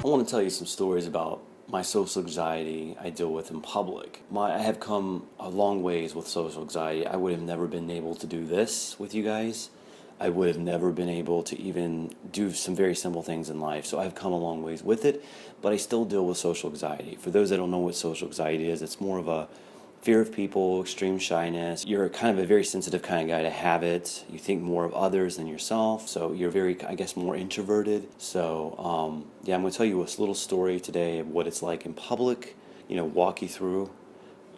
I want to tell you some stories about my social anxiety I deal with in public. I have come a long ways with social anxiety. I would have never been able to do this with you guys. I would have never been able to even do some very simple things in life. So I've come a long ways with it, but I still deal with social anxiety. For those that don't know what social anxiety is, it's more of a fear of people, extreme shyness. You're kind of a very sensitive kind of guy to have it. You think more of others than yourself. So you're very, I guess, more introverted. So, yeah, I'm going to tell you a little story today of what it's like in public, walk you through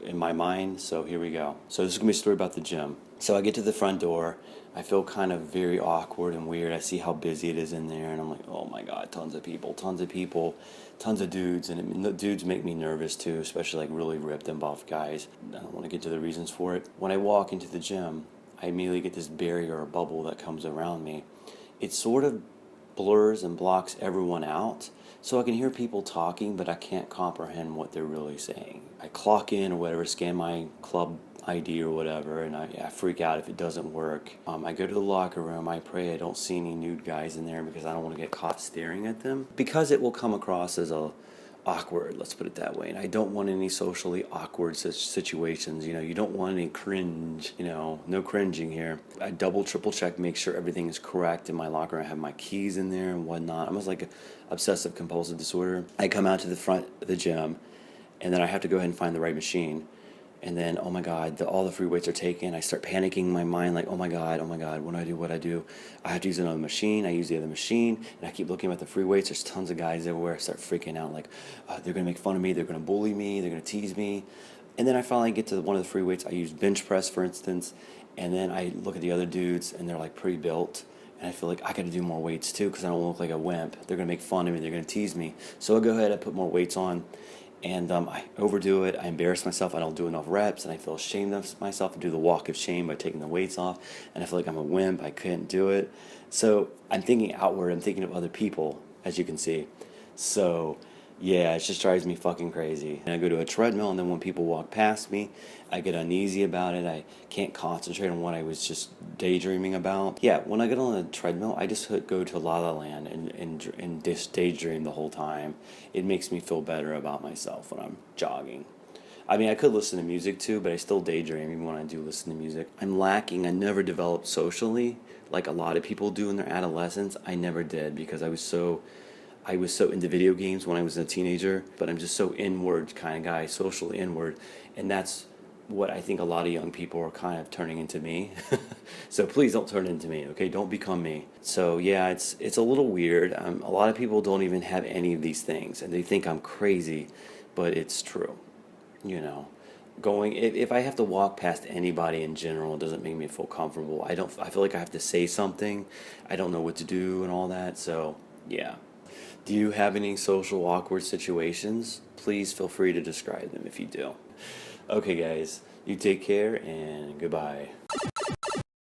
in my mind. So here we go. So this is going to be a story about the gym. So I get to the front door. I feel kind of very awkward and weird. I see how busy it is in there, and I'm like, oh my God, tons of people, tons of dudes. And the dudes make me nervous too, especially like really ripped and buff guys. I don't want to get to the reasons for it. When I walk into the gym, I immediately get this barrier or bubble that comes around me. It sort of blurs and blocks everyone out. So I can hear people talking, but I can't comprehend what they're really saying. I clock in or whatever, scan my club ID or whatever, and I freak out if it doesn't work. I go to the locker room. I pray I don't see any nude guys in there because I don't want to get caught staring at them, because it will come across as awkward, let's put it that way. And I don't want any socially awkward situations. You don't want any cringe, no cringing here. I double, triple check, make sure everything is correct in my locker. I have my keys in there and whatnot. Almost like obsessive compulsive disorder. I come out to the front of the gym, and then I have to go ahead and find the right machine. And then, oh my God, all the free weights are taken. I start panicking in my mind, like, oh my God, what do I do? I have to use another machine. I use the other machine, and I keep looking at the free weights. There's tons of guys everywhere. I start freaking out, like, they're going to make fun of me. They're going to bully me. They're going to tease me. And then I finally get to one of the free weights. I use bench press, for instance. And then I look at the other dudes, and they're like pretty built. And I feel like I got to do more weights too, because I don't look like a wimp. They're going to make fun of me. They're going to tease me. So I go ahead and put more weights on. And I overdo it. I embarrass myself. I don't do enough reps, and I feel ashamed of myself. I do the walk of shame by taking the weights off, and I feel like I'm a wimp. I couldn't do it. So I'm thinking outward. I'm thinking of other people, as you can see. So yeah, it just drives me fucking crazy. And I go to a treadmill, and then when people walk past me, I get uneasy about it. I can't concentrate on what I was just daydreaming about. Yeah, when I get on the treadmill, I just go to La La Land and just daydream the whole time. It makes me feel better about myself when I'm jogging. I mean, I could listen to music too, but I still daydream even when I do listen to music. I'm lacking. I never developed socially like a lot of people do in their adolescence. I never did, because I was so into video games when I was a teenager, but I'm just so inward kind of guy, socially inward, and that's what I think a lot of young people are kind of turning into me. So please don't turn into me, okay? Don't become me. So yeah, it's a little weird. A lot of people don't even have any of these things, and they think I'm crazy, but it's true. If I have to walk past anybody in general, it doesn't make me feel comfortable. I feel like I have to say something. I don't know what to do and all that. So yeah. Do you have any social awkward situations? Please feel free to describe them if you do. Okay, guys, you take care and goodbye.